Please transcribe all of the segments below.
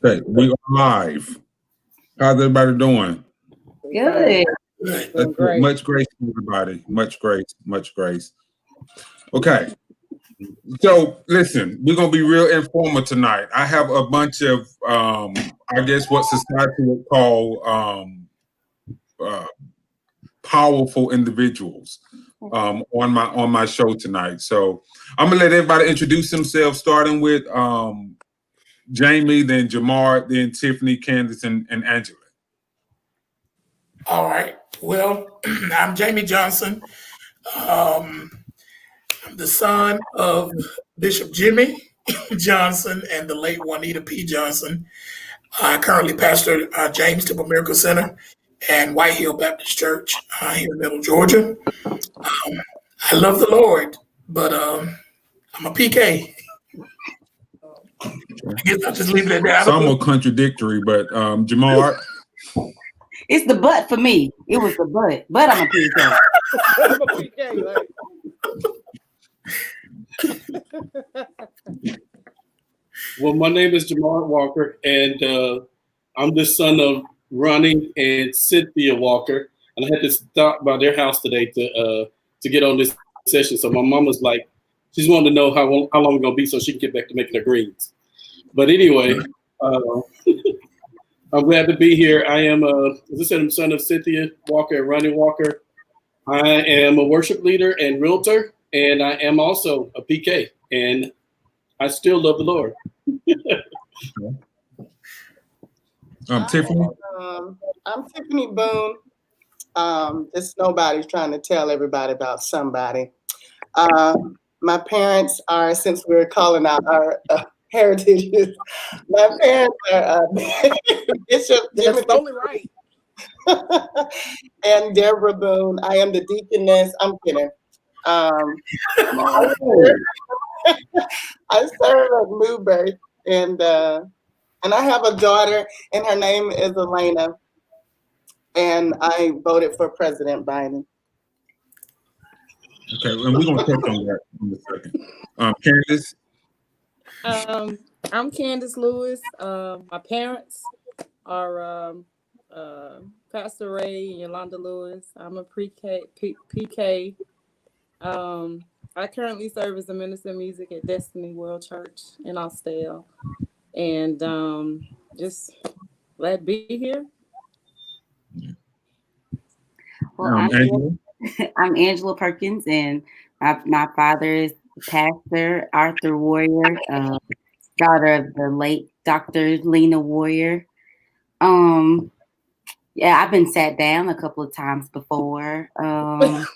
Okay, we are live. How's everybody doing? Good. That's great. Much grace to everybody. Much grace. Much grace. Okay. So listen, we're gonna be real informal tonight. I have a bunch of I guess what society would call powerful individuals on my show tonight. So I'm gonna let everybody introduce themselves, starting with Jamie, then Jamar, then Tiffany, Candace, and Angela. All right. Well, I'm Jamie Johnson. I'm the son of Bishop Jimmy Johnson and the late Juanita P. Johnson. I currently pastor James Temple Miracle Center and White Hill Baptist Church here in Middle Georgia. I love the Lord, but I'm a PK. I guess I'll just leave it at that. Somewhat contradictory, but Jamar. It's the butt for me. It was the butt, but I'm a PK. I'm a PK, Well, my name is Jamar Walker, and I'm the son of Ronnie and Cynthia Walker. And I had to stop by their house today to get on this session. So my mom was like, she's wanting to know how long we're gonna be so she can get back to making her greens. But anyway, I'm glad to be here. I am, as I said, I'm the son of Cynthia Walker and Ronnie Walker. I am a worship leader and realtor, and I am also a PK, and I still love the Lord. Tiffany? I'm Tiffany Boone. Just nobody's trying to tell everybody about somebody. My parents are, since we're calling out our heritages, my parents are Bishop Jimmy. That's only right. And Deborah Boone. I am the deaconess. I'm kidding. I serve at Newberry, and I have a daughter, and her name is Elena, and I voted for President Biden. Okay, and we're gonna touch on that in a second. Candace. I'm Candace Lewis. My parents are Pastor Ray and Yolanda Lewis. I'm a PK. I currently serve as a minister of music at Destiny World Church in Austell, and just glad to be here. Well, I'm Angela Perkins, and my father is Pastor Arthur Warrior, daughter of the late Dr. Lena Warrior. Yeah, I've been sat down a couple of times before. A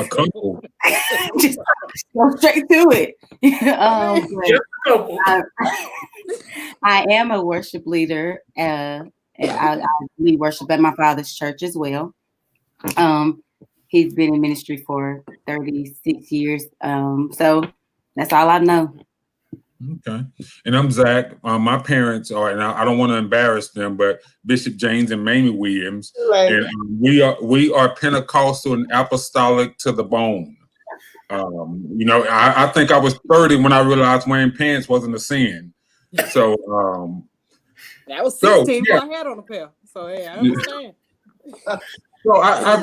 couple. Just go straight to it. I am a worship leader. I lead worship at my father's church as well. He's been in ministry for 36 years. So that's all I know. Okay. And I'm Zach. My parents are, and I don't want to embarrass them, but Bishop James and Mamie Williams. Right. And we are Pentecostal and apostolic to the bone. I think I was 30 when I realized wearing pants wasn't a sin. So that was 16 when I had on a pair. So hey, I understand. So I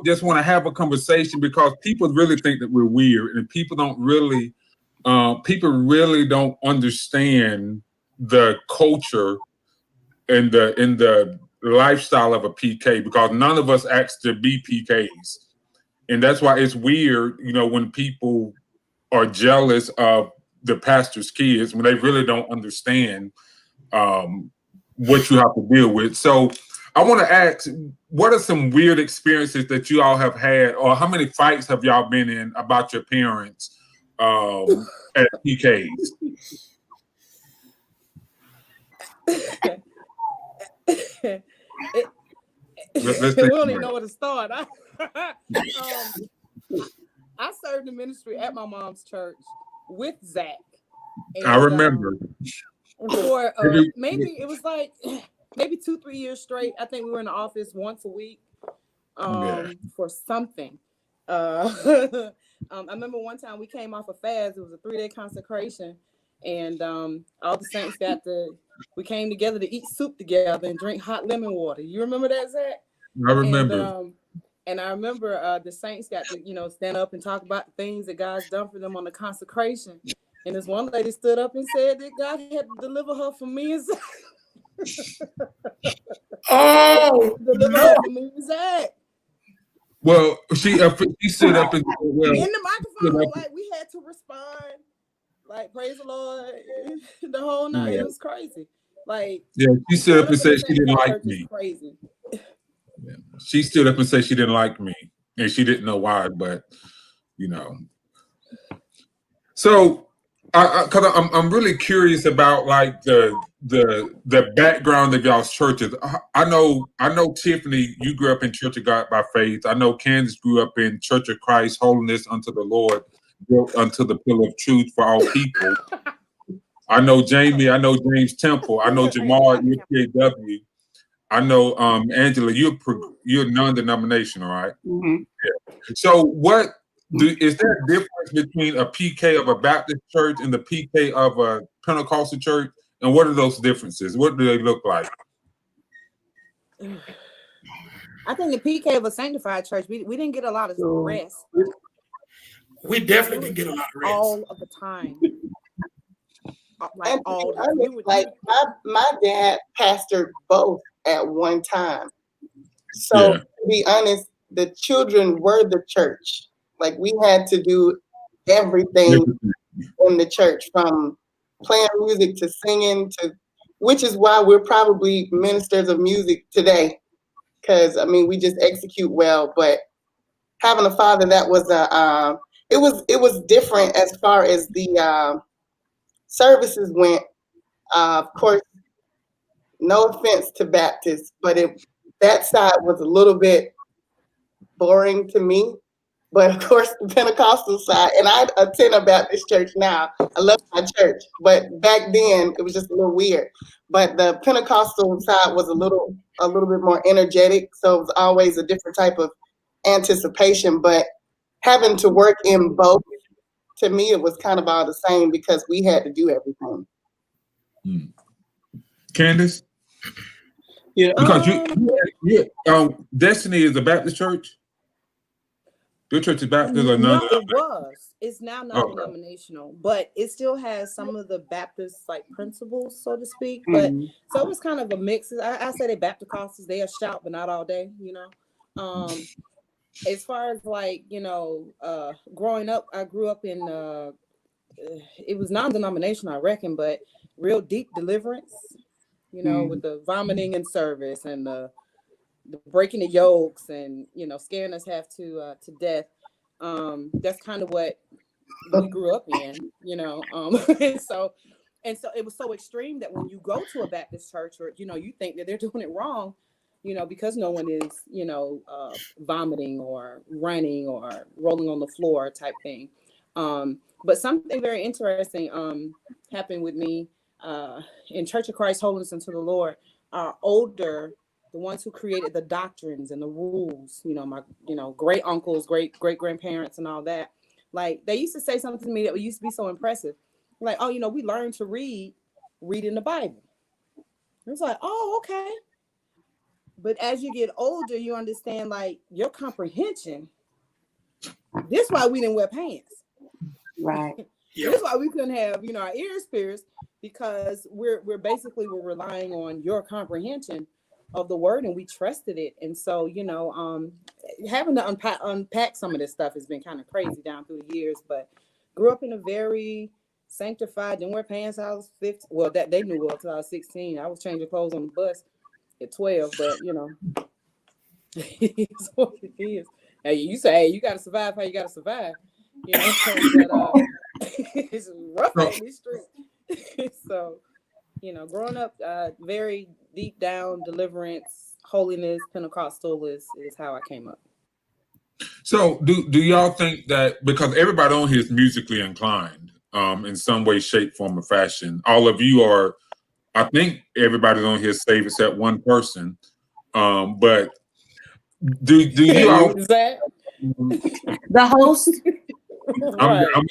just want to have a conversation, because people really think that we're weird, and people really don't understand the culture and the lifestyle of a PK, because none of us asked to be PKs. And that's why it's weird, when people are jealous of the pastor's kids when they really don't understand what you have to deal with. So I want to ask, what are some weird experiences that you all have had, or how many fights have y'all been in about your parents at PKs? We don't even know where to start. I served in ministry at my mom's church with Zach. And, I remember. For maybe it was like maybe 2-3 years straight. I think we were in the office once a week for something. I remember one time we came off a fast. It was a 3-day consecration, and all the saints we came together to eat soup together and drink hot lemon water. You remember that, Zach? I remember. And I remember the saints got to, stand up and talk about the things that God's done for them on the consecration. And this one lady stood up and said that God had to deliver her from me and Zach. Deliver her from me and Zach. Well, she stood up and in the microphone, like we had to respond, like praise the Lord, the whole night. It was crazy. Like, she stood up and said she didn't like me. Crazy. Yeah. She stood up and said she didn't like me, and she didn't know why. But so because I'm really curious about like the background of y'all's churches. I know Tiffany, you grew up in Church of God by Faith. I know Candace grew up in Church of Christ, Holiness unto the Lord, built unto the Pillar of Truth for all people. I know Jamie. I know James Temple. I know Jamal at UPAW. I know Angela. You're non-denominational, right? Mm-hmm. Yeah. So is there a difference between a PK of a Baptist church and the PK of a Pentecostal church? And what are those differences? What do they look like? I think the PK of a sanctified church, we didn't get a lot of rest. We definitely didn't get a lot of rest. All of the time. Like my dad pastored both at one time. So to be honest, the children were the church. Like we had to do everything in the church, from playing music to singing which is why we're probably ministers of music today. Because we just execute well. But having a father that was it was different as far as the services went. Of course, no offense to Baptists, but that side was a little bit boring to me. But of course, the Pentecostal side, and I attend a Baptist church now. I love my church, but back then it was just a little weird. But the Pentecostal side was a little bit more energetic, so it was always a different type of anticipation. But having to work in both, to me, it was kind of all the same because we had to do everything. Candace? Yeah, because Destiny is a Baptist church. Your church is Baptist or no? It was. It's now non-denominational, but it still has some of the Baptist like principles, so to speak. But so it was kind of a mix. I say they Baptist, they shout, but not all day. As far as like growing up, I grew up in it was non-denominational, I reckon, but real deep deliverance. With the vomiting in service and the breaking the yokes and scaring us half to death. That's kind of what we grew up in. And so it was so extreme that when you go to a Baptist church, or you think that they're doing it wrong, because no one is vomiting or running or rolling on the floor type thing. But something very interesting happened with me in Church of Christ, Holiness unto the Lord. Our older, the ones who created the doctrines and the rules, my great uncles, great grandparents, and all that. Like they used to say something to me that used to be so impressive. Like, oh, we learned to read in the Bible. It was like, oh, okay. But as you get older, you understand like your comprehension. This is why we didn't wear pants. Right. This is why we couldn't have, our ears pierced, because we're relying on your comprehension of the word, and we trusted it. And so, having to unpack some of this stuff has been kind of crazy down through the years, but grew up in a very sanctified, didn't wear pants. I was 15. Well, that they knew well till I was 16. I was changing clothes on the bus at 12, but it's what it is. Hey, you say, hey, you got to survive how you got to survive. But it's rough on these streets. So, growing up, very deep down deliverance, holiness, Pentecostal is how I came up. So do y'all think that, because everybody on here is musically inclined in some way, shape, form, or fashion? All of you are, I think everybody's on here safe except one person. But do you all? Is that the host? Right. I'm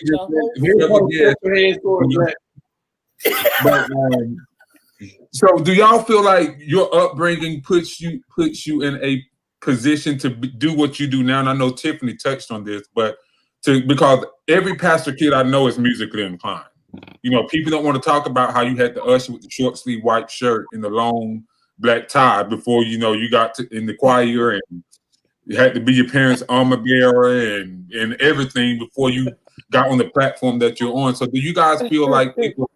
so do y'all feel like your upbringing puts you in a position to do what you do now? And I know Tiffany touched on this, but because every pastor kid I know is musically inclined. People don't want to talk about how you had to usher with the short sleeve white shirt and the long black tie before you got in the choir, and you had to be your parents' armor bearer and everything before you got on the platform that you're on. So do you guys feel like people,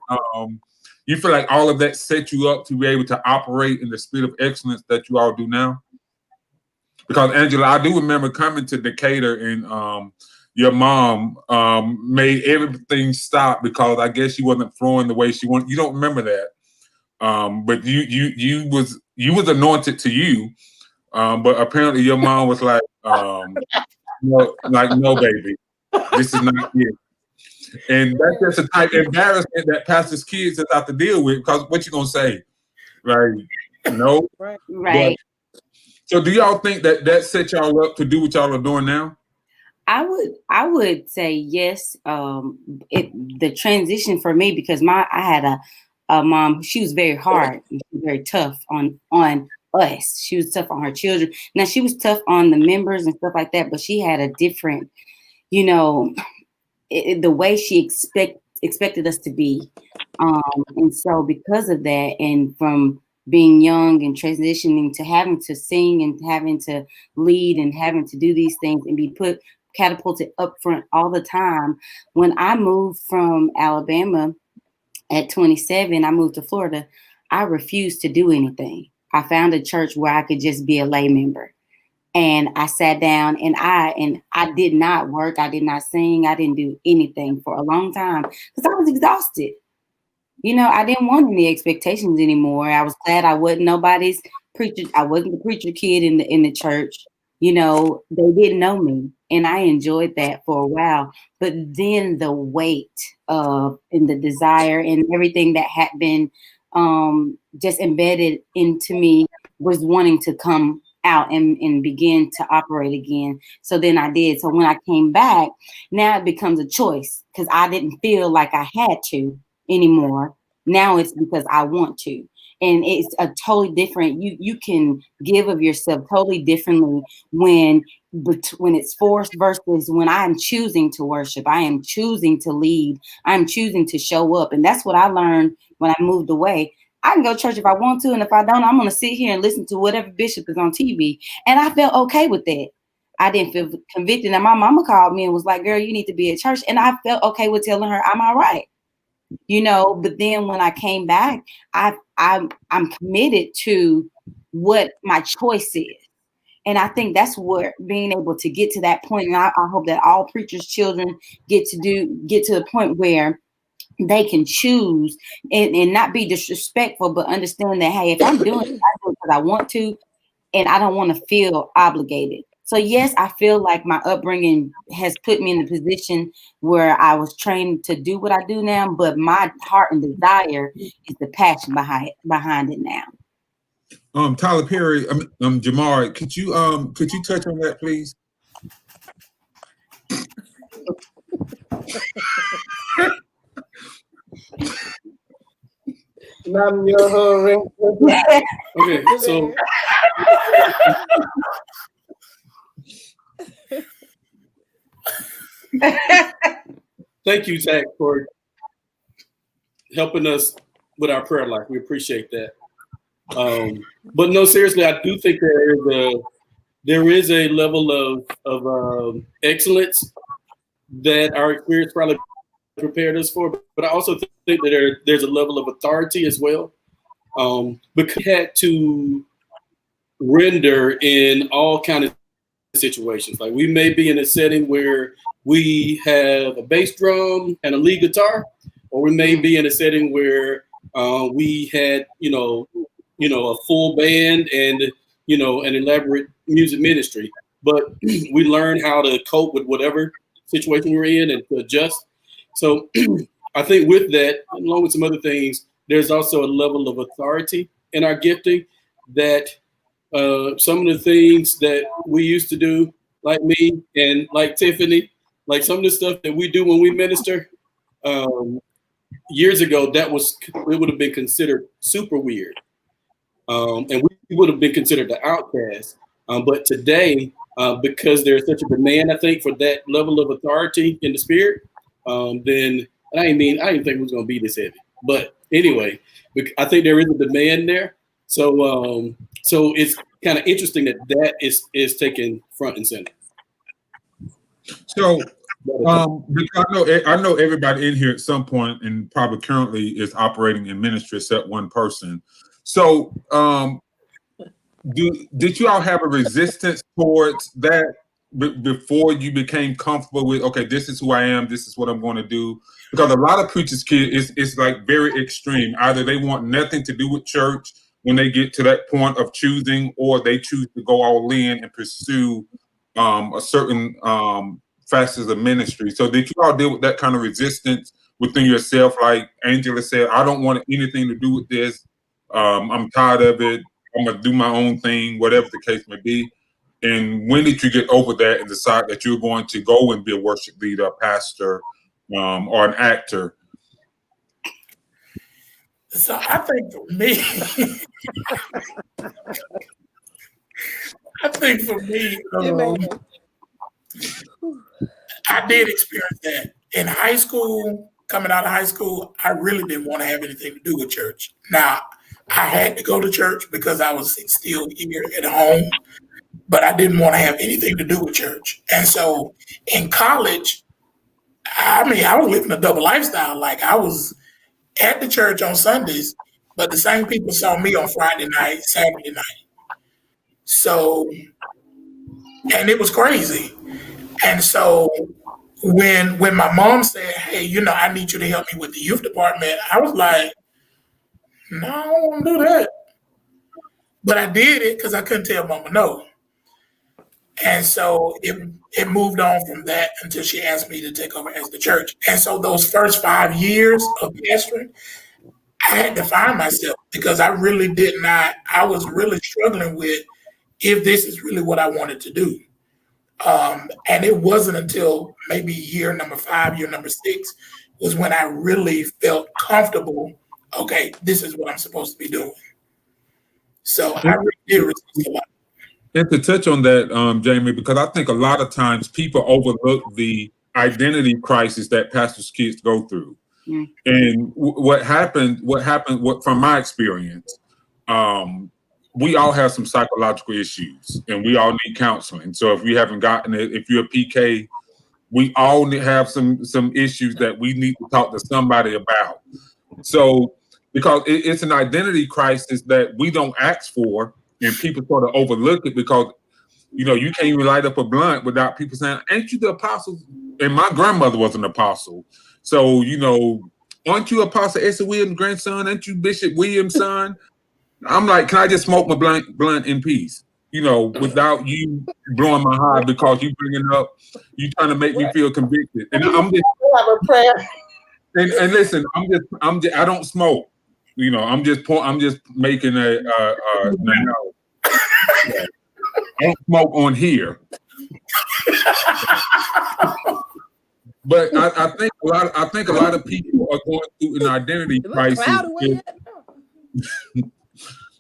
you feel like all of that set you up to be able to operate in the spirit of excellence that you all do now? Because Angela, I do remember coming to Decatur, and your mom made everything stop because I guess she wasn't flowing the way she wanted. You don't remember that, but you was anointed to you, but apparently your mom was like, no, baby, this is not it. And that's just a type of embarrassment that pastors' kids have to deal with, because what you gonna say, right? No, right. But, so do y'all think that set y'all up to do what y'all are doing now? I would say yes. The transition for me, because I had a mom. She was very hard. She was very tough on us. She was tough on her children. Now she was tough on the members and stuff like that, but she had a different, the way she expected us to be. And so because of that, and from being young and transitioning to having to sing and having to lead and having to do these things and be catapulted up front all the time. When I moved from Alabama at 27, I moved to Florida. I refused to do anything. I found a church where I could just be a lay member. And I sat down, and I did not work. I did not sing. I didn't do anything for a long time because I was exhausted. I didn't want any expectations anymore. I was glad I wasn't nobody's preacher. I wasn't the preacher kid in the church. They didn't know me, and I enjoyed that for a while. But then the weight and the desire and everything that had been just embedded into me was wanting to come out and begin to operate again. So then I did. So when I came back, now it becomes a choice, because I didn't feel like I had to anymore. Now it's because I want to. And it's a totally different, you can give of yourself totally differently when it's forced versus when I am choosing to worship. I am choosing to lead. I'm choosing to show up. And that's what I learned when I moved away. I can go to church if I want to, and if I don't, I'm going to sit here and listen to whatever bishop is on TV. And I felt okay with that. I didn't feel convicted. And my mama called me and was like, girl, you need to be at church. And I felt okay with telling her I'm all right. But then when I came back, I'm committed to what my choice is. And I think that's where being able to get to that point. And I hope that all preachers' children get to the point where they can choose and not be disrespectful, but understand that, hey, if I'm doing it, I do it because I want to, and I don't want to feel obligated. So yes, I feel like my upbringing has put me in the position where I was trained to do what I do now, but my heart and desire is the passion behind it now. Tyler Perry, Jamar, could you touch on that, please? Nam yo hurry. Okay, so thank you, Zach, for helping us with our prayer life. We appreciate that. But no, seriously, I do think there is a level of excellence that our experience probably prepared us for. But I also think that there's a level of authority as well, because we had to render in all kind of situations. Like we may be in a setting where we have a bass drum and a lead guitar, or we may be in a setting where we had, a full band and, an elaborate music ministry. But we learn how to cope with whatever situation we're in and to adjust. So I think with that, along with some other things, there's also a level of authority in our gifting that some of the things that we used to do, like me and like Tiffany, like some of the stuff that we do when we minister, years ago, it would have been considered super weird. And we would have been considered the outcast. But today, because there's such a demand, I think, for that level of authority in the spirit, then I didn't think it was going to be this heavy. But anyway, I think there is a demand there. So it's kind of interesting that is taken front and center. So because I know everybody in here at some point and probably currently is operating in ministry except one person. So did you all have a resistance towards that before you became comfortable with, okay, this is who I am, this is what I'm going to do? Because a lot of preachers' kids, it's like very extreme. Either they want nothing to do with church when they get to that point of choosing, or they choose to go all in and pursue a certain facets of ministry. So did you all deal with that kind of resistance within yourself? Like Angela said, I don't want anything to do with this. I'm tired of it. I'm going to do my own thing, whatever the case may be. And when did you get over that and decide that you're going to go and be a worship leader, a pastor, or an actor? So I think for me, I did experience that. In high school, coming out of high school, I really didn't want to have anything to do with church. Now, I had to go to church because I was still here at home, but I didn't want to have anything to do with church. And so in college, I was living a double lifestyle. Like I was at the church on Sundays, but the same people saw me on Friday night, Saturday night. So, and it was crazy. And so when my mom said, hey, I need you to help me with the youth department, I was like, no, I don't want to do that. But I did it because I couldn't tell mama no. And so it moved on from that until she asked me to take over as the church. And so those first 5 years of pastoring, I had to find myself because I was really struggling with if this is really what I wanted to do. And it wasn't until maybe year number 5, year number 6 was when I really felt comfortable. Okay, this is what I'm supposed to be doing. So I really did resist a lot. And to touch on that, Jamie, because I think a lot of times people overlook the identity crisis that pastors' kids go through. Mm. And what happened from my experience, we all have some psychological issues and we all need counseling. So if we haven't gotten it, if you're a PK, we all have some issues that we need to talk to somebody about. So because it's an identity crisis that we don't ask for, and people sort of overlook it because, you can't even light up a blunt without people saying, ain't you the apostle? And my grandmother was an apostle. So, aren't you Apostle Esther Williams' grandson? Ain't you Bishop Williams' son? I'm like, can I just smoke my blunt in peace? Without you blowing my high because you bringing up, you trying to make me feel convicted. And I'm just have a prayer. And listen, I don't smoke. I'm just making a I don't smoke on here. But I think a lot of people are going through an identity crisis.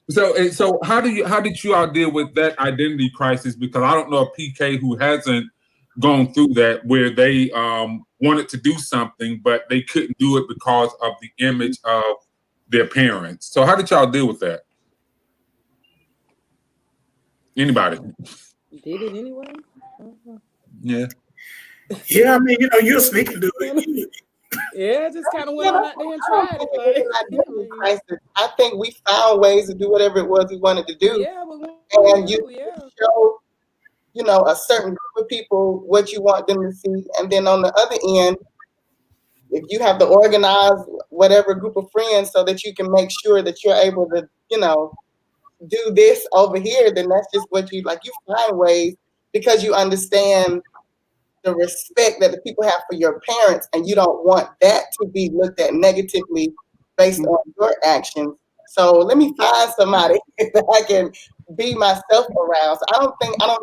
So how did you all deal with that identity crisis? Because I don't know a PK who hasn't gone through that, where they wanted to do something but they couldn't do it because of the image of their parents. So how did y'all deal with that? Anybody? Did it anyway? Yeah. Yeah, I mean, you're sneaking to it. Yeah, just kind of went on out there and tried it. I think we found ways to do whatever it was we wanted to do. Yeah, and you show, a certain group of people what you want them to see. And then on the other end, if you have to organize whatever group of friends so that you can make sure that you're able to, do this over here, then that's just what you find ways because you understand the respect that the people have for your parents, and you don't want that to be looked at negatively based on your actions. So let me find somebody that I can be myself around. So I don't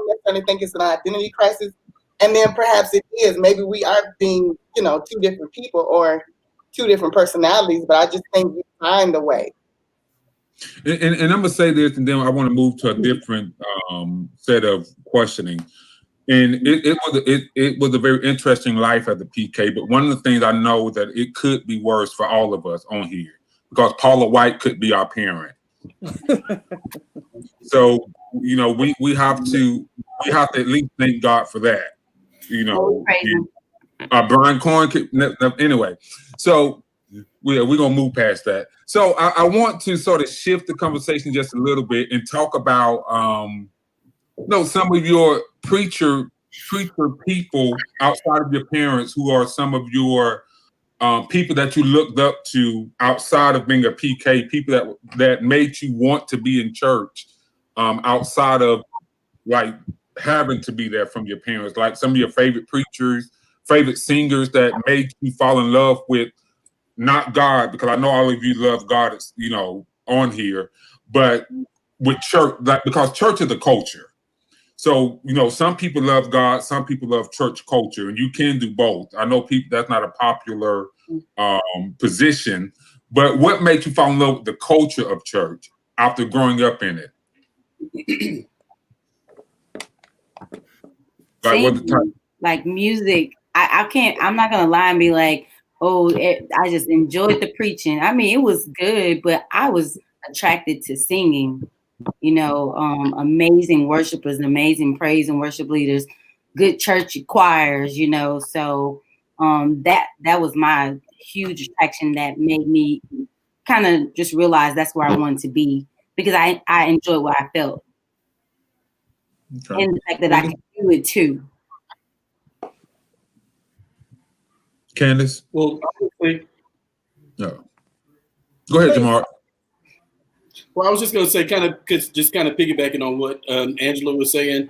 necessarily think it's an identity crisis. And then perhaps it is. Maybe we are being, two different people or two different personalities, but I just think we find a way. And I'm gonna say this, and then I want to move to a different set of questioning. And it was a very interesting life at the PK. But one of the things I know that it could be worse for all of us on here because Paula White could be our parent. So we have to at least thank God for that. Brian Corn could, anyway. So we're gonna move past that. So I want to sort of shift the conversation just a little bit and talk about some of your preacher people outside of your parents who are some of your people that you looked up to outside of being a PK, people that made you want to be in church outside of like having to be there from your parents, like some of your favorite preachers, favorite singers that made you fall in love with not God, because I know all of you love God, on here, but with church, because church is a culture. So, some people love God, some people love church culture, and you can do both. I know that's not a popular position, but what made you fall in love with the culture of church after growing up in it? Like music. I'm not going to lie and be like, I just enjoyed the preaching. I mean, it was good, but I was attracted to singing. Amazing worshipers, amazing praise and worship leaders, good church choirs, so that was my huge attraction that made me kind of just realize that's where I wanted to be because I enjoyed what I felt. Okay. And the fact that I could do it too. Candace? Well, obviously. No. Go ahead, Jamar. Well, I was just going to say, kind of piggybacking on what Angela was saying,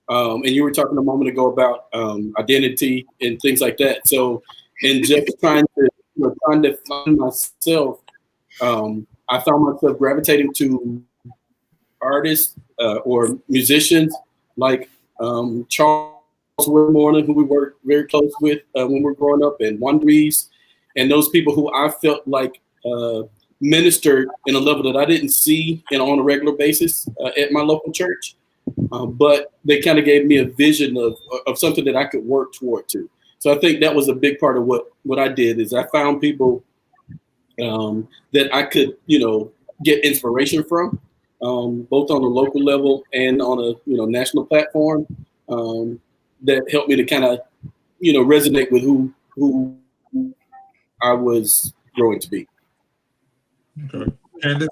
and you were talking a moment ago about identity and things like that. So, and just trying to find myself, I found myself gravitating to artists or musicians like Charles Woodmorning, who we worked very close with when we were growing up, and Wondries, and those people who I felt like ministered in a level that I didn't see on a regular basis at my local church, but they kind of gave me a vision of something that I could work toward too. So I think that was a big part of what I did is I found people that I could get inspiration from, both on a local level and on a national platform, that helped me to kind of resonate with who I was growing to be. Okay. Candace?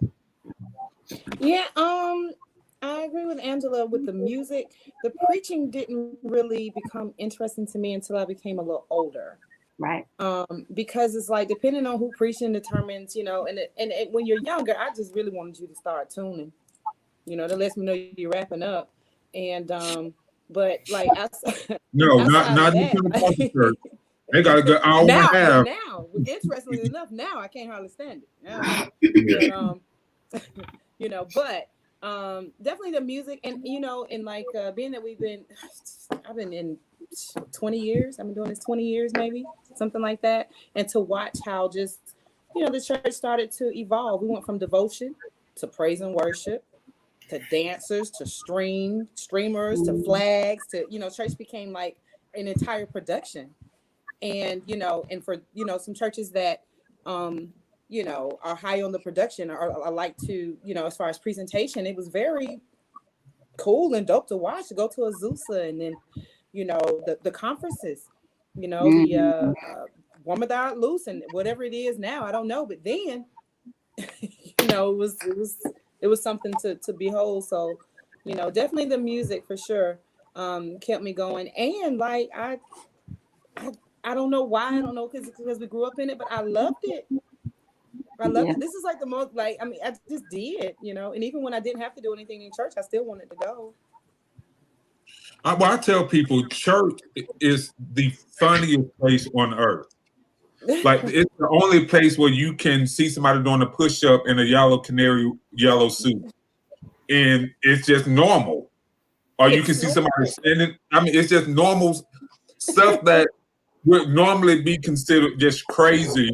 Yeah, I agree with Angela with the music. The preaching didn't really become interesting to me until I became a little older. Right. Because it's like depending on who preaching determines, and when you're younger, I just really wanted you to start tuning, that lets me know you're wrapping up. And but like not in church. They got a good hour and a half. Now, interestingly enough, now I can't hardly stand it. Now, but definitely the music and and like being that I've been in 20 years. I've been doing this 20 years, maybe something like that. And to watch how just the church started to evolve. We went from devotion to praise and worship to dancers to streamers to flags to church became like an entire production. And and for some churches that are high on the production or like to as far as presentation, it was very cool and dope to watch, to go to Azusa, and then, you know, the conferences, you know, the One Without Loose and whatever it is now, I don't know. But then, you know, it was something to behold. So, you know, definitely the music for sure kept me going. And like I don't know why, I don't know, because we grew up in it, but I loved it. I loved it. This is like the most, like, I mean, I just did, you know, and even when I didn't have to do anything in church, I still wanted to go. I tell people church is the funniest place on earth. Like, it's the only place where you can see somebody doing a push-up in a yellow canary yellow suit. And it's just normal. Or you can see somebody standing. I mean, it's just normal stuff that would normally be considered just crazy.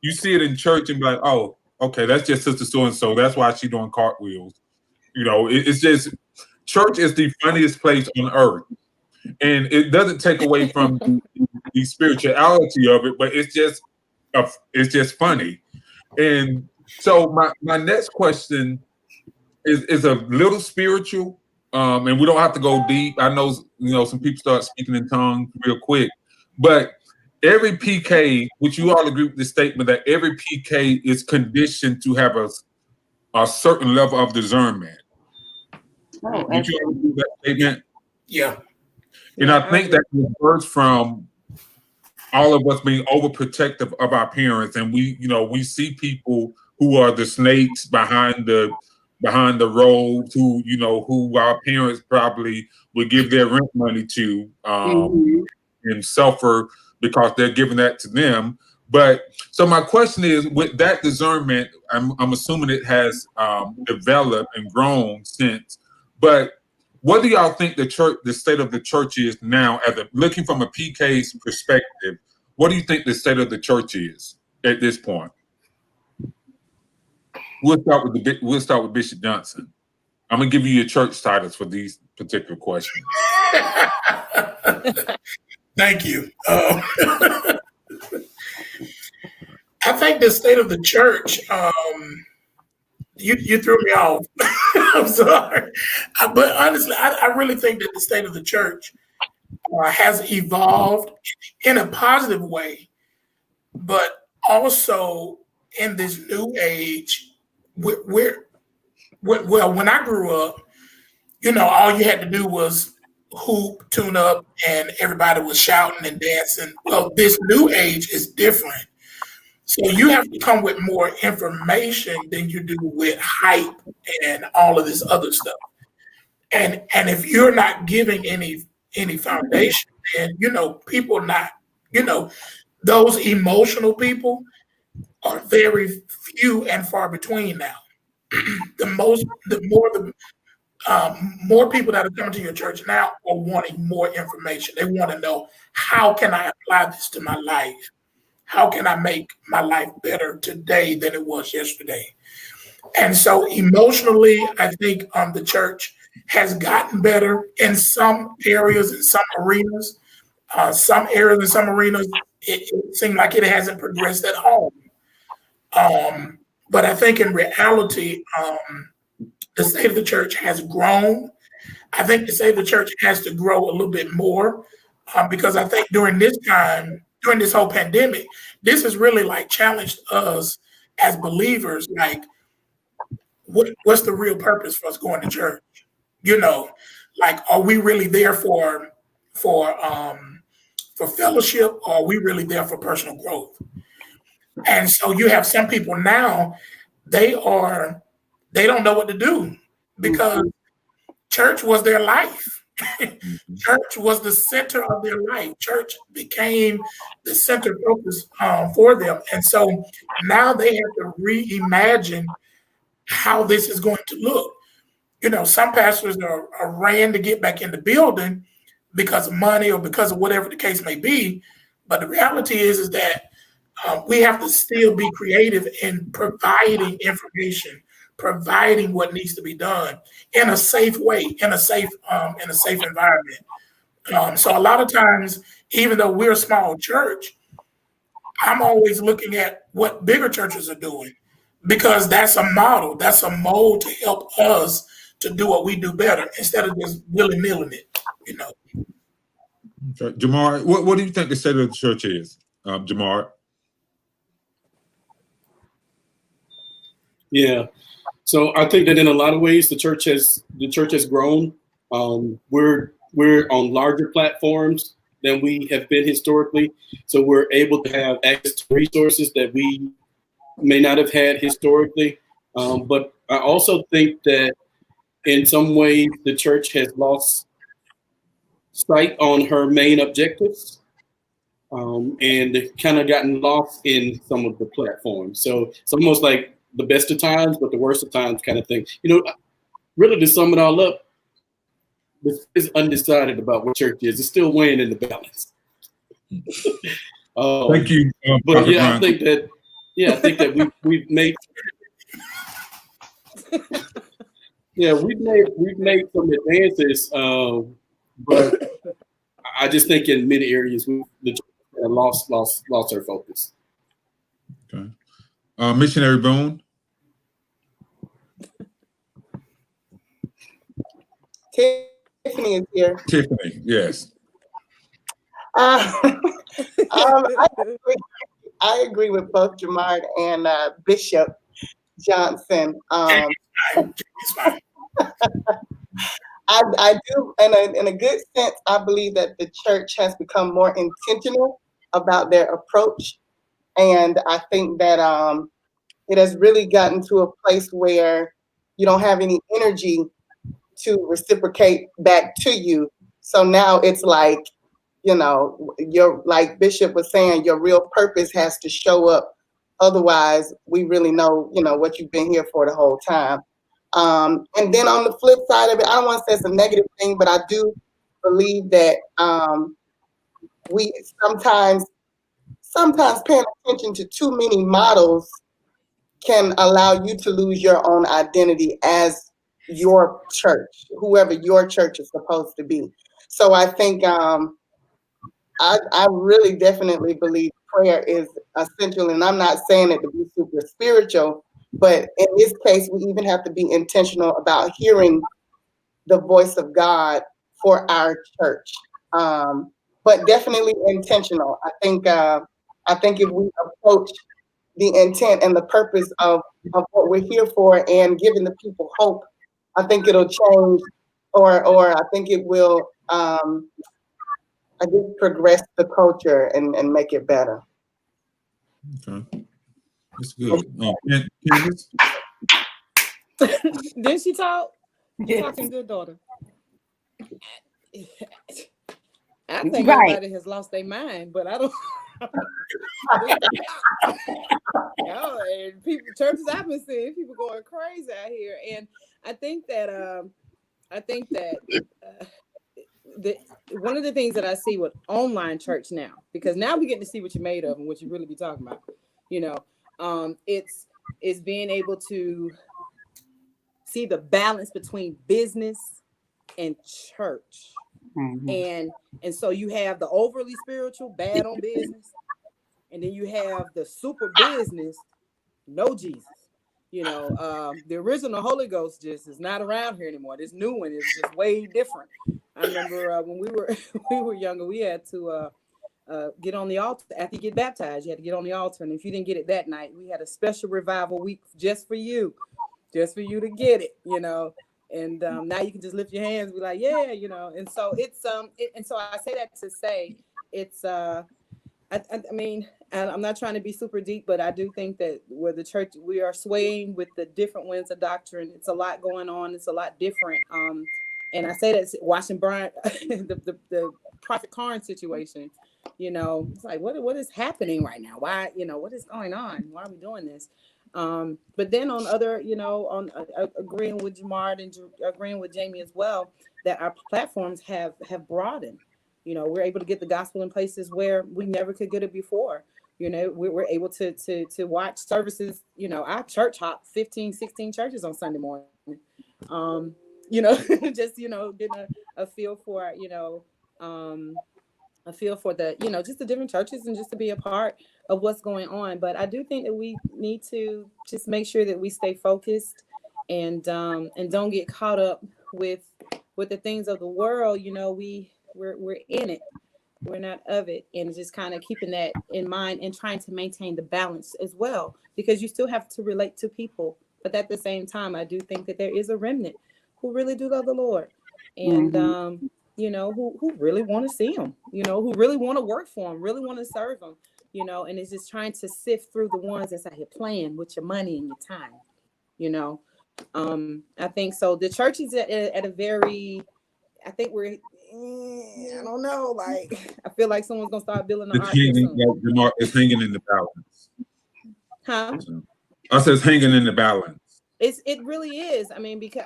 You see it in church and be like, oh, okay, that's just Sister So-and-so. That's why she's doing cartwheels. You know, it's just, church is the funniest place on earth. And it doesn't take away from the spirituality of it, but it's just funny. And so my next question is a little spiritual, and we don't have to go deep. I know, you know, some people start speaking in tongues real quick, but every PK, which you all agree with the statement that every PK is conditioned to have a certain level of discernment. Would you all agree with that statement? Yeah. And I think that refers from all of us being overprotective of our parents, and we see people who are the snakes behind the robes, who our parents probably would give their rent money to, and suffer because they're giving that to them. But so my question is, with that discernment, I'm assuming it has developed and grown since, but what do y'all think the state of the church is now, looking from a PK's perspective? What do you think the state of the church is at this point? We'll start with Bishop Johnson. I'm gonna give you your church titles for these particular questions. Thank you. I think the state of the church. You threw me off. I'm sorry, but honestly, I really think that the state of the church has evolved in a positive way, but also in this new age, well, when I grew up, you know, all you had to do was hoop, tune up, and everybody was shouting and dancing. Well, this new age is different. So you have to come with more information than you do with hype and all of this other stuff. And if you're not giving any foundation, then people not, those emotional people are very few and far between now. The more people that are coming to your church now are wanting more information. They want to know, how can I apply this to my life? How can I make my life better today than it was yesterday? And so emotionally, I think the church has gotten better in some areas, in some arenas. Some areas and some arenas, it seems like it hasn't progressed at home. But I think in reality, the state of the church has grown. I think the state of the church has to grow a little bit more, because I think during this time, during this whole pandemic, this has really like challenged us as believers. Like, what's the real purpose for us going to church? Like, are we really there for fellowship, or are we really there for personal growth? And so you have some people now, they don't know what to do, because church was their life. Church was the center of their life. Church became the center focus for them. And so now they have to reimagine how this is going to look. Some pastors are ran to get back in the building because of money or because of whatever the case may be. But the reality is that we have to still be creative in providing information, providing what needs to be done in a safe way, in a safe environment. So a lot of times, even though we're a small church, I'm always looking at what bigger churches are doing, because that's a model, that's a mold to help us to do what we do better instead of just willy-nilly it, you know. Okay. Jamar, what do you think the state of the church is, Jamar? Yeah. So I think that in a lot of ways the church has grown. We're on larger platforms than we have been historically, so we're able to have access to resources that we may not have had historically. But I also think that in some ways the church has lost sight on her main objectives, and kind of gotten lost in some of the platforms. So it's almost like the best of times, but the worst of times kind of thing. You know, really to sum it all up, this is undecided about what church is. It's still weighing in the balance. Thank you. But yeah, I think that we've made we've made some advances, but I just think in many areas the church lost our focus. Okay. Missionary Boone. Tiffany is here. Tiffany, yes. I agree with both Jamar and Bishop Johnson. I do, in a good sense, I believe that the church has become more intentional about their approach. And I think that it has really gotten to a place where you don't have any energy to reciprocate back to you. So now it's like, you know, like Bishop was saying, your real purpose has to show up. Otherwise, we really know, you know, what you've been here for the whole time. And then on the flip side of it, I don't want to say it's a negative thing, but I do believe that we sometimes paying attention to too many models can allow you to lose your own identity as your church, whoever your church is supposed to be. So I think I really definitely believe prayer is essential, and I'm not saying it to be super spiritual, but in this case, we even have to be intentional about hearing the voice of God for our church. But definitely intentional. I think if we approach the intent and the purpose of what we're here for and giving the people hope, I think it'll change, or I think it will I guess progress the culture and make it better. Okay. That's good. Didn't she talk? You're talking good, daughter. I think everybody has lost their mind, but I don't. And churches I've been seeing, people going crazy out here, and I think that one of the things that I see with online church now, because now we get to see what you're made of and what you really be talking about. You know, it's being able to see the balance between business and church. Mm-hmm. And so you have the overly spiritual, bad on business, and then you have the super business, no Jesus. You know, the original Holy Ghost just is not around here anymore. This new one is just way different. I remember when we were younger, we had to get on the altar after you get baptized. You had to get on the altar, and if you didn't get it that night, we had a special revival week just for you to get it. You know. And now you can just lift your hands and be like, yeah, you know. And so it's and so I say that to say it's I mean, I'm not trying to be super deep, but I do think that where the church, we are swaying with the different winds of doctrine. It's a lot going on. It's a lot different. And I say that watching Brian, the Prophet Karn situation, you know, it's like, what is happening right now? Why, you know, what is going on? Why are we doing this? But then on other, you know, on agreeing with Jamar and agreeing with Jamie as well, that our platforms have broadened. You know, we're able to get the gospel in places where we never could get it before. You know, we're able to watch services. You know, our church hop 15, 16 churches on Sunday morning. You know, just, you know, getting a feel for, you know, a feel for the, you know, just the different churches and just to be a part of what's going on. But I do think that we need to just make sure that we stay focused and don't get caught up with the things of the world. You know, we're in it. We're not of it. And just kind of keeping that in mind and trying to maintain the balance as well, because you still have to relate to people. But at the same time, I do think that there is a remnant who really do love the Lord, and you know, who really want to see him, you know, who really want to work for him, really want to serve him, you know, and it's just trying to sift through the ones that's out here playing with your money and your time, you know. I think so. The church is at a very, I think we're, I don't know, like, I feel like someone's gonna start building the ark here soon. It's hanging in the balance. Huh? I said it's hanging in the balance. It really is. I mean, because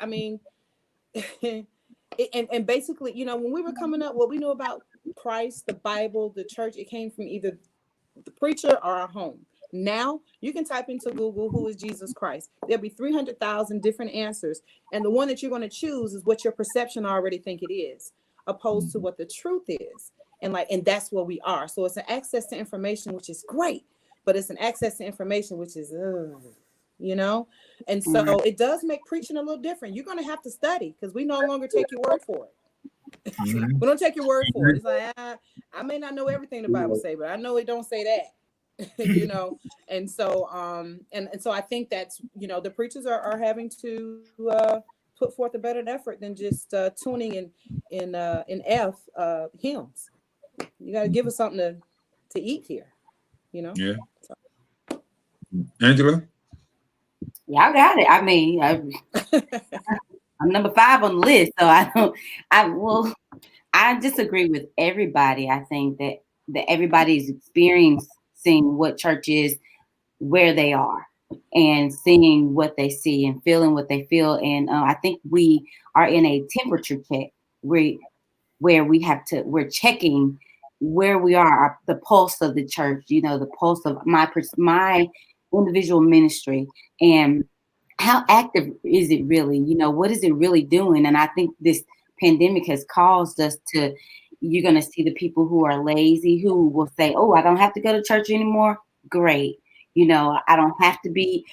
and basically, you know, when we were coming up, what we know about Christ, the Bible, the church, it came from either the preacher or our home. Now you can type into Google, who is Jesus Christ? There'll be 300,000 different answers, and the one that you're going to choose is what your perception already think it is, opposed to what the truth is. And that's where we are. So it's an access to information, which is great, but it's an access to information which is you know. And so it does make preaching a little different. You're going to have to study, because we no longer take your word for it. We don't take your word for it. It's like, I may not know everything the Bible say, but I know it don't say that. You know. And so and so I think that's, you know, the preachers are having to put forth a better effort than just tuning in hymns. You got to give us something to eat here, you know. Yeah. So. Angela? Y'all got it. I mean, I'm number 5 on the list, so I disagree with everybody. I think that everybody's experiencing what church is, where they are, and seeing what they see and feeling what they feel. And I think we are in a temperature check where we're checking where we are, the pulse of the church, you know, the pulse of my individual ministry, and how active is it really? You know, what is it really doing? And I think this pandemic has caused us to, you're going to see the people who are lazy, who will say, oh, I don't have to go to church anymore. Great. You know, I don't have to be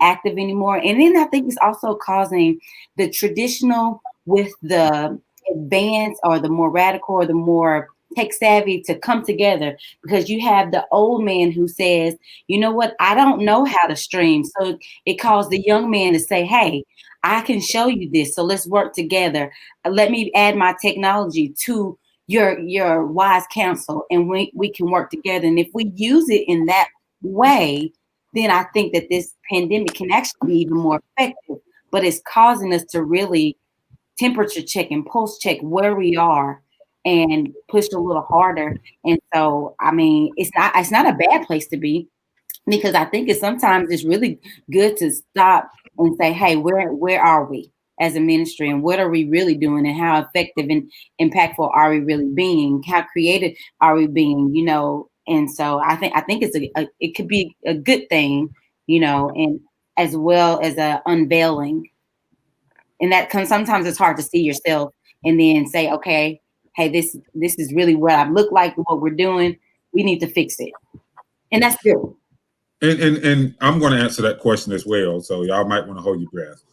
active anymore. And then I think it's also causing the traditional with the advanced or the more radical or the more tech savvy to come together, because you have the old man who says, you know what, I don't know how to stream. So it caused the young man to say, hey, I can show you this. So let's work together. Let me add my technology to your wise counsel, and we can work together. And if we use it in that way, then I think that this pandemic can actually be even more effective. But it's causing us to really temperature check and pulse check where we are and push a little harder. And so, I mean, it's not a bad place to be, because I think sometimes it's really good to stop and say, hey, where are we as a ministry, and what are we really doing, and how effective and impactful are we really being? How creative are we being? You know. And so I think it could be a good thing, you know, and as well as a unveiling. And that sometimes it's hard to see yourself and then say, okay, hey, this is really what I look like, what we're doing. We need to fix it. And that's good. And I'm going to answer that question as well. So y'all might want to hold your breath.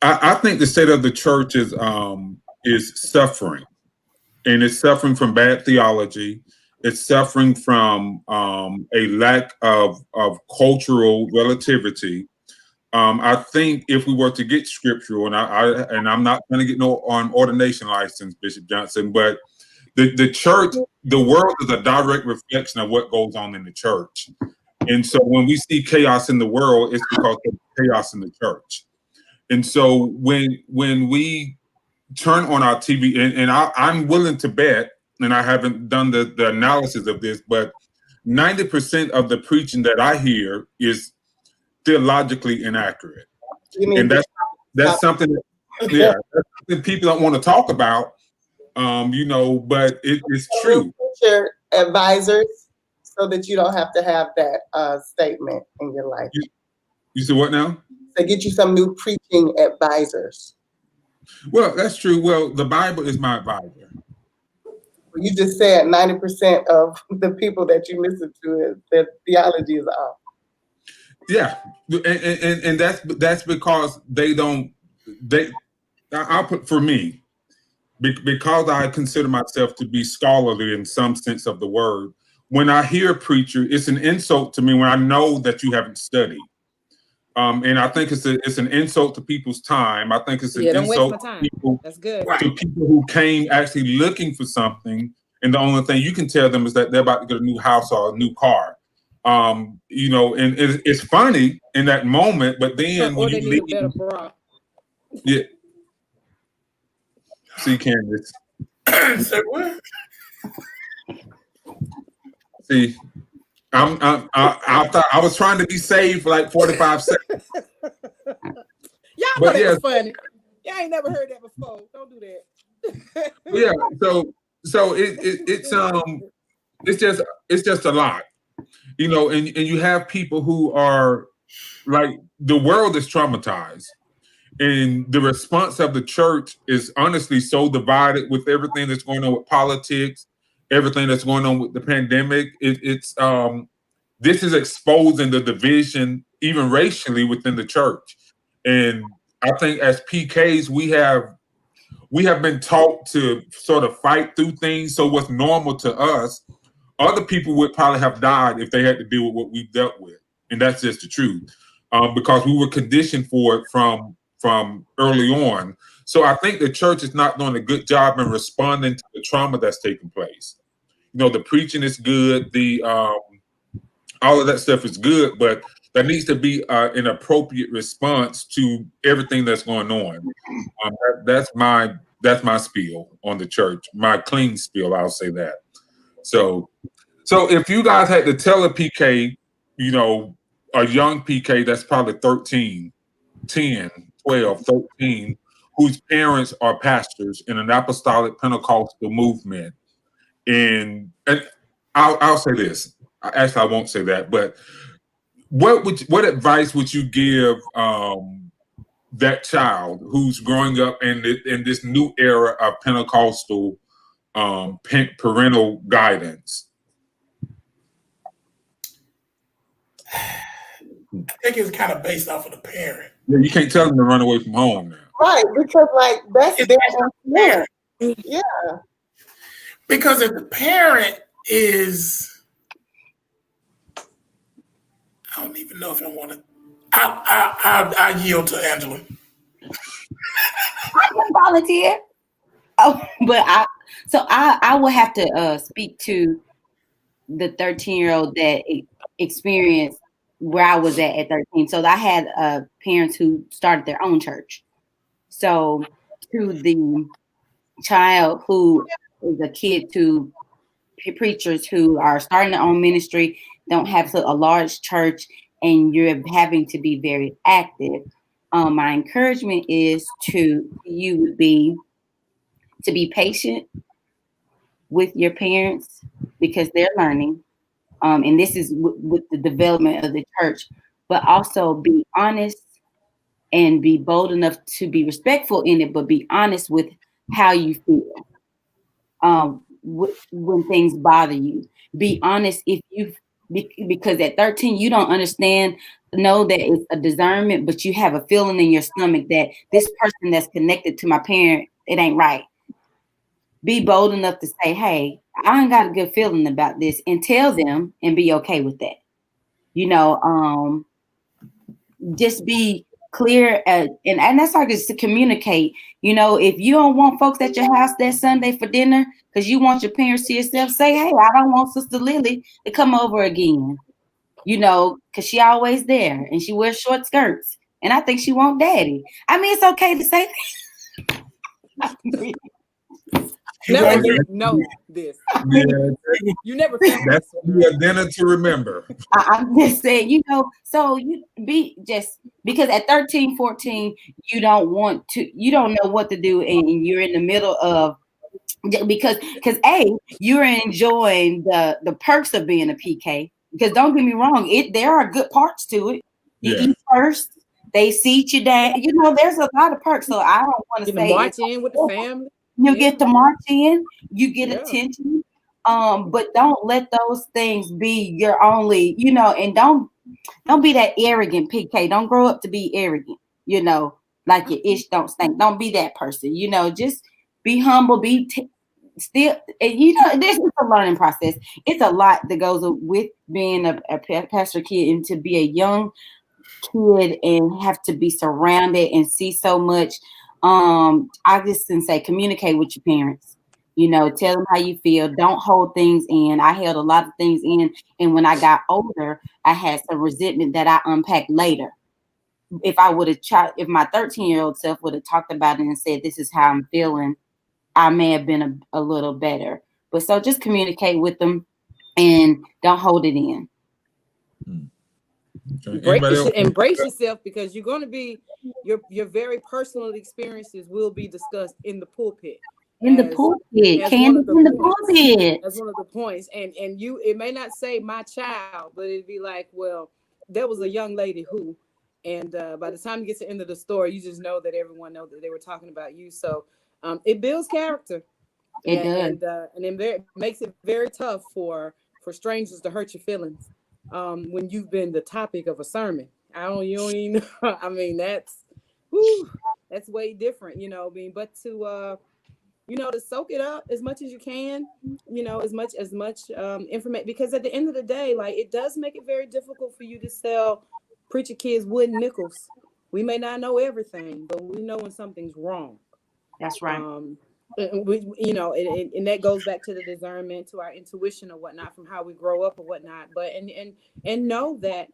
I think the state of the church is suffering, and it's suffering from bad theology. It's suffering from a lack of cultural relativity. I think if we were to get scriptural, and I'm not going to get no ordination license, Bishop Johnson, but the church, the world is a direct reflection of what goes on in the church. And so when we see chaos in the world, it's because of chaos in the church. And so when we turn on our TV, and I'm willing to bet, and I haven't done the analysis of this, but 90% of the preaching that I hear is theologically inaccurate. And that's something that's something people don't want to talk about, you know, but it's true. Your advisors, so that you don't have to have that statement in your life. You said what now? To get you some new preaching advisors. Well, that's true. Well, the Bible is my advisor. You just said 90% of the people that you listen to, their theology is off. Yeah, and that's because I'll put for me because I consider myself to be scholarly in some sense of the word. When I hear a preacher, it's an insult to me when I know that you haven't studied. And I think it's an insult to people's time. I think it's an don't waste my insult time. to people, That's good. who came actually looking for something, and the only thing you can tell them is that they're about to get a new house or a new car. And it's funny in that moment, but then Or when they you need leave, a better bra. yeah. See, Candace. Say what? See, I thought I was trying to be saved for like 45 seconds. Y'all know But that yeah, was funny. Y'all ain't never heard that before. Don't do that. yeah. So it's just a lot, and you have people who are like, the world is traumatized, and the response of the church is honestly so divided with everything that's going on with politics, everything that's going on with the pandemic. This is exposing the division even racially within the church. And I think as PKs, we have been taught to sort of fight through things. So what's normal to us, other people would probably have died if they had to deal with what we dealt with. And that's just the truth. Because we were conditioned for it from early on. So I think the church is not doing a good job in responding to the trauma that's taking place. The preaching is good, the all of that stuff is good, but there needs to be an appropriate response to everything that's going on. That's my spiel on the church, my clean spiel. I'll say that. So if you guys had to tell a PK, a young PK that's probably 13, 10, 12, 13, whose parents are pastors in an apostolic Pentecostal movement, and I'll say this. Actually, I won't say that, but what advice would you give that child who's growing up in this new era of Pentecostal parental guidance? I think it's kind of based off of the parent. Yeah, you can't tell them to run away from home now. Right, because that's their influence. Yeah. Because if the parent is, I don't even know if I want to. I yield to Angela. I can volunteer. Oh, but I will have to speak to the 13-year-old that experienced where I was at 13. So I had parents who started their own church. So to the child who is a kid to preachers who are starting their own ministry, don't have a large church, and you're having to be very active. My encouragement is to be patient with your parents because they're learning. And this is with the development of the church, but also be honest and be bold enough to be respectful in it, but be honest with how you feel. When things bother you, be honest because at 13 you don't understand. Know that it's a discernment, but you have a feeling in your stomach that this person that's connected to my parent, it ain't right. Be bold enough to say, hey, I ain't got a good feeling about this, and tell them and be okay with that. Just be clear and that's like just to communicate. If you don't want folks at your house that Sunday for dinner because you want your parents to yourself, say, hey, I don't want Sister Lily to come over again. Because she always there and she wears short skirts and I think she want daddy. I mean, it's okay to say that. Never know this. Yeah, you never felt that's a dinner to remember. I'm just saying, so you be just because at 13, 14, you don't know what to do, and you're in the middle of because you're enjoying the perks of being a PK. Because don't get me wrong, there are good parts to it. You eat first, they seat you down. There's a lot of perks. So I don't want to say march in with the family. You get to march in, you get attention. But don't let those things be your only, and don't Don't be that arrogant, PK. Don't grow up to be arrogant, like your ish don't stink. Don't be that person, just be humble, still, and this is a learning process. It's a lot that goes with being a pastor kid, and to be a young kid and have to be surrounded and see so much. I just can say communicate with your parents. Tell them how you feel. Don't hold things in. I held a lot of things in, and when I got older, I had some resentment that I unpacked later. If I would have tried, if my 13-year-old self would have talked about it and said, "This is how I'm feeling," I may have been a little better. But so just communicate with them and don't hold it in. Embrace yourself, because you're going to be your very personal experiences will be discussed in the pulpit. The pulpit, Candace, in the pulpit. That's one of the points. And it may not say my child, but it'd be like, well, there was a young lady who, and by the time you get to the end of the story, you just know that everyone knows that they were talking about you. So it builds character. It does. And it makes it very tough for strangers to hurt your feelings when you've been the topic of a sermon. I mean, that's way different, but to to soak it up as much as you can, as much information, because at the end of the day, like, it does make it very difficult for you to sell preacher kids wooden nickels. We may not know everything, but we know when something's wrong. That's right. And that goes back to the discernment, to our intuition or whatnot, from how we grow up or whatnot. But and know that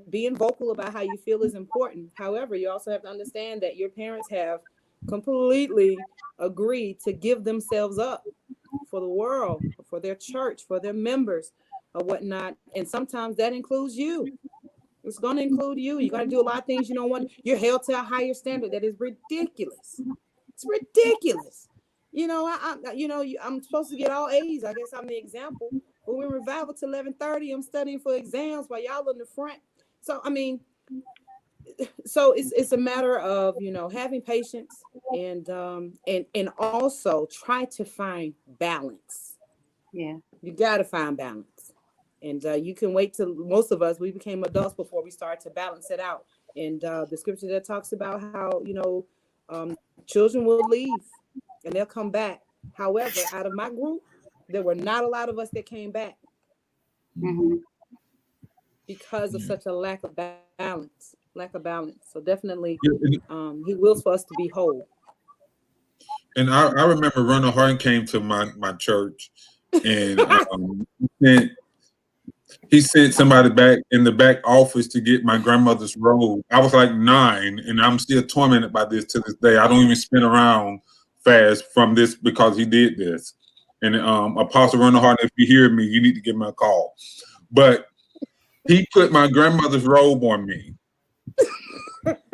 being vocal about how you feel is important. However, you also have to understand that your parents have completely agreed to give themselves up for the world, for their church, for their members or whatnot. And sometimes that includes you. It's going to include you. You got to do a lot of things you don't want. You're held to a higher standard that is ridiculous. It's ridiculous. I'm supposed to get all A's. I guess I'm the example. When we revival till 11:30, I'm studying for exams while y'all in the front. So I mean, it's a matter of having patience and also try to find balance. Yeah, you got to find balance, and you can wait till most of us we became adults before we started to balance it out. And the scripture that talks about how children will leave and they'll come back. However, out of my group, there were not a lot of us that came back because of such a lack of balance. So definitely, he wills for us to be whole. And I remember Ronald Hart came to my church, and he sent somebody back in the back office to get my grandmother's robe. I was like 9, and I'm still tormented by this to this day. I don't even spin around fast from this because he did this. And Apostle Ronald Hart, if you hear me, you need to give me a call. But he put my grandmother's robe on me.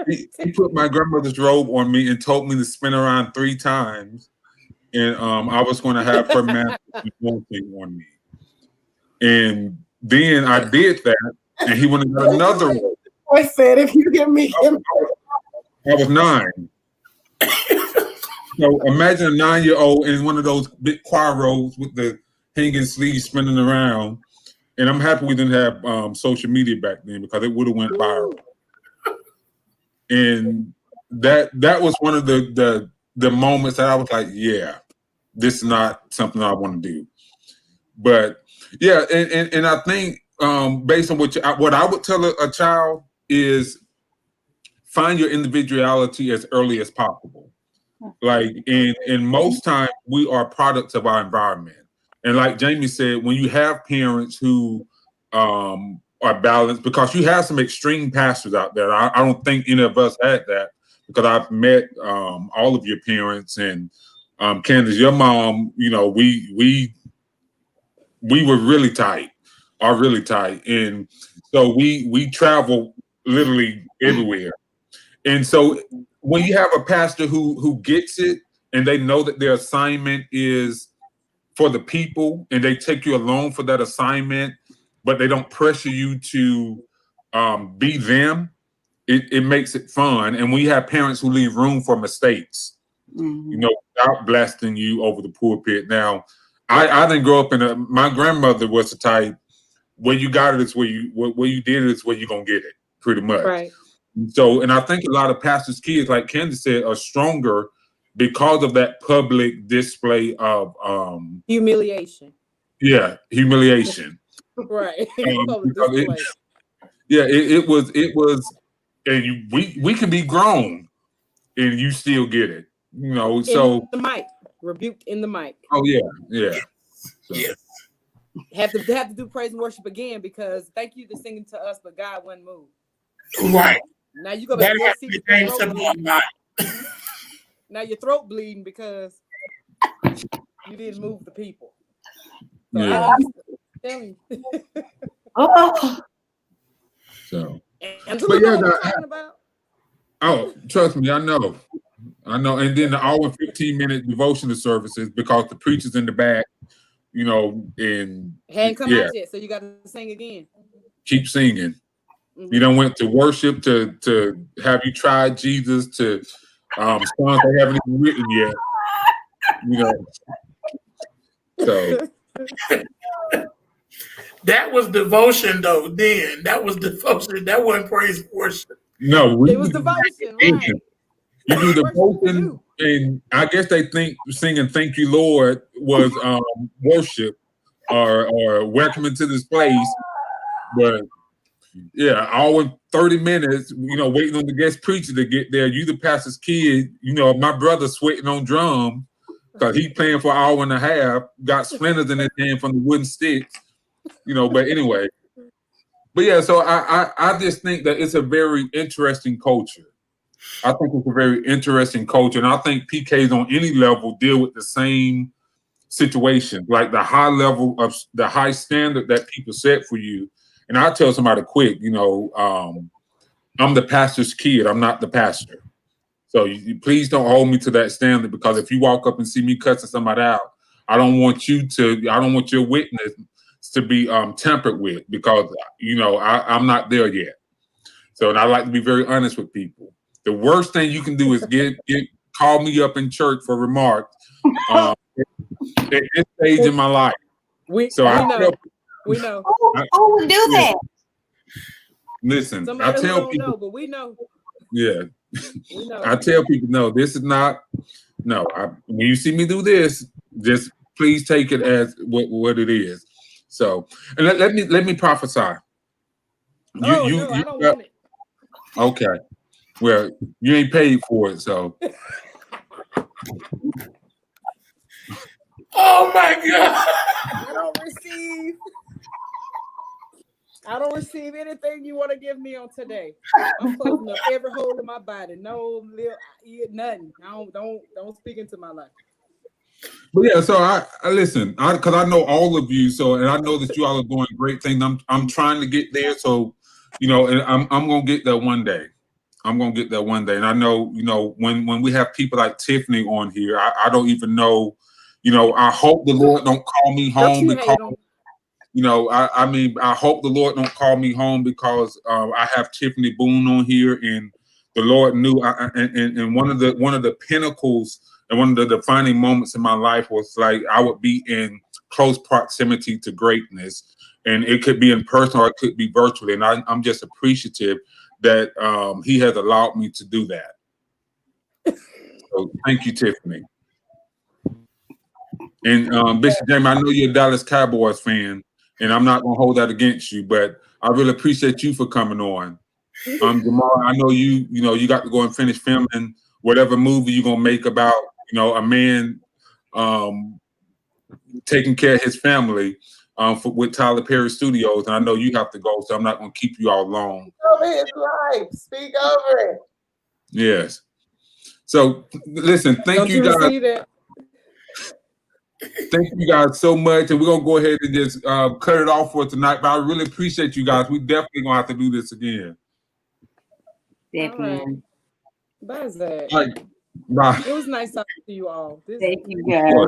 He put my grandmother's robe on me and told me to spin around 3 times, and I was going to have her master's anointing on me. And then I did that, and he went and got another robe. I said, if you give me him. I was 9. So imagine a 9-year-old in one of those big choir robes with the hanging sleeves spinning around. And I'm happy we didn't have social media back then, because it would have went viral. And that was one of the moments that I was like, yeah, this is not something I want to do. But yeah, and I think based on what I would tell a child is find your individuality as early as possible. Like, and most times we are products of our environment. And like Jamie said, when you have parents who are balanced, because you have some extreme pastors out there. I don't think any of us had that, because I've met all of your parents, and Candace, your mom, we were really tight, and so we travel literally everywhere. And so when you have a pastor who gets it, and they know that their assignment is for the people, and they take you along for that assignment, but they don't pressure you to be them, it makes it fun. And we have parents who leave room for mistakes, without blasting you over the pulpit. Now, I didn't grow up my grandmother was the type where you got it is where you did it is where you're gonna get it, pretty much. Right. So, and I think a lot of pastors' kids, like Candace said, are stronger because of that public display of humiliation. Yeah, humiliation. Right. It was, and we can be grown, and you still get it, So in the mic, rebuked in the mic. Oh yeah. So. Yes. Have to do praise and worship again because thank you for singing to us, but God wasn't moved. Right. Now you go back and see now your throat bleeding because you didn't move the people. So yeah. So. But yeah, what talking about? Oh, trust me, I know. And then the hour and 15-minute devotional services because the preacher's in the back, and hadn't come out yet, so you got to sing again. Keep singing. Mm-hmm. You done went to worship to have you tried Jesus to songs they haven't even written yet. So that was devotion though. Then that was devotion. That wasn't praise and worship. No, it was devotion. Right. You do devotion, and I guess they think singing "Thank You, Lord" was worship or welcome into this place, but yeah, all in 30 minutes, waiting on the guest preacher to get there. You the pastor's kid, my brother sweating on drums because he's playing for an hour and a half, got splinters in his hand from the wooden sticks, but anyway. But yeah, so I just think that it's a very interesting culture. I think it's a very interesting culture, and I think PKs on any level deal with the same situation, like the high level of the high standard that people set for you. And I tell somebody quick, I'm the pastor's kid. I'm not the pastor. So you please don't hold me to that standard because if you walk up and see me cussing somebody out, I don't want your witness to be tampered with because, I'm not there yet. So, and I like to be very honest with people. The worst thing you can do is call me up in church for remarks at this stage in my life. We know. Who would do that? Listen, somebody I tell who don't people, know, but we know. Yeah, we know. I tell people, no, this is not. No, when you see me do this, just please take it as what it is. So, and let me prophesy. I don't want it. Okay. Well, you ain't paid for it, so. Oh my God! I don't receive anything you want to give me on today. I'm closing up every hole in my body. No, nothing. Don't speak into my life. But yeah, so I listen, because I know all of you, and I know that you all are doing great things. I'm trying to get there, so and I'm gonna get there one day. I'm gonna get there one day, and I know when we have people like Tiffany on here, I don't even know. I hope the Lord don't call me home because I hope the Lord don't call me home because I have Tiffany Boone on here, and the Lord knew. And one of the pinnacles and one of the defining moments in my life was like I would be in close proximity to greatness, and it could be in person or it could be virtually. And I'm just appreciative that He has allowed me to do that. So thank you, Tiffany. And Bishop Jamie, I know you're a Dallas Cowboys fan, and I'm not gonna hold that against you, but I really appreciate you for coming on. Jamal, I know you got to go and finish filming whatever movie you're gonna make about a man taking care of his family with Tyler Perry Studios, and I know you have to go, so I'm not gonna keep you all long. Over his life, speak over it. Yes. So listen, thank you guys. Thank you guys so much, and we're gonna go ahead and just cut it off for tonight. But I really appreciate you guys. We definitely gonna have to do this again. Definitely. Bye, Zach. All right. Bye. It was nice talking to you all. Thank you, guys.